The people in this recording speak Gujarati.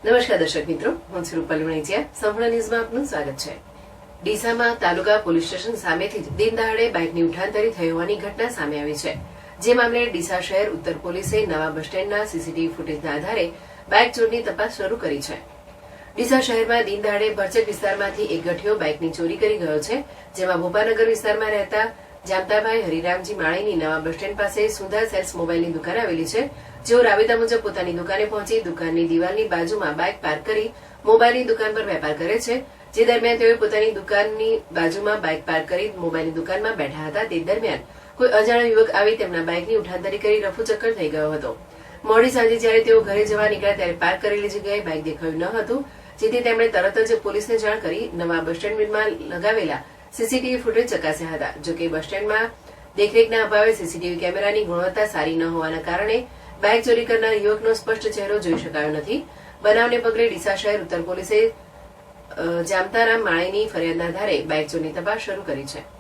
નમસ્કાર દર્શક મિત્રો, હું છું રૂપાલી વણેચિયા. સંપૂર્ણ ન્યૂઝમાં આપનું સ્વાગત છે. ડીસામાં તાલુકા પોલીસ સ્ટેશન સામેથી જ દિન દહાડે બાઇકની ઉઠાંતરી થઈ હોવાની ઘટના સામે આવી છે. જે મામલે ડીસા શહેર ઉત્તર પોલીસે નવા બસ સ્ટેન્ડના સીસીટીવી ફૂટેજના આધારે બાઇક ચોરની તપાસ શરૂ કરી છે. ડીસા શહેરમાં દિન દહાડે ભરચક વિસ્તારમાંથી એક ગઠિયો બાઇકની ચોરી કરી ગયો છે. જેમાં ભોપાનગર વિસ્તારમાં રહેતા જામતાભાઈ હરિરામજી માળીની નવા બસ સ્ટેન્ડ પાસે સુંદર સેલ્સ મોબાઈલની દુકાન આવેલી છે. જેઓ રાબેતા મુજબ પોતાની દુકાને પહોંચી દુકાનની દિવાલની બાજુમાં બાઇક પાર્ક કરી મોબાઈલની દુકાન પર વેપાર કરે છે. જે દરમિયાન તેઓ પોતાની દુકાનની બાજુમાં બાઇક પાર્ક કરી મોબાઈલની દુકાનમાં બેઠા હતા. તે દરમિયાન કોઈ અજાણ્યો યુવક આવી તેમના બાઇકની ઉઠાંતરી કરી રફુચક્કર થઈ ગયો હતો. મોડી સાંજે જ્યારે તેઓ ઘરે જવા નીકળ્યા ત્યારે પાર્ક કરેલી જગ્યાએ બાઇક દેખાયું ન હતું. જેથી તેમણે તરત જ પોલીસને જાણ કરી નવા બસ સ્ટેન્ડમાં લગાવેલા સીસીટીવી ફૂટેજ ચકાસ્યા હતા. જોકે બસ સ્ટેન્ડમાં દેખરેખના અભાવે સીસીટીવી કેમેરાની ગુણવત્તા સારી ન હોવાના કારણે બાઇક ચોરી કરનાર યુવકનો સ્પષ્ટ ચહેરો જોઈ શકાયો નથી. બનાવને પગલે ડીસા શહેર ઉત્તર પોલીસે જામતારામ માળીની ફરિયાદના આધારે બાઇક ચોરીની તપાસ શરૂ કરી છે.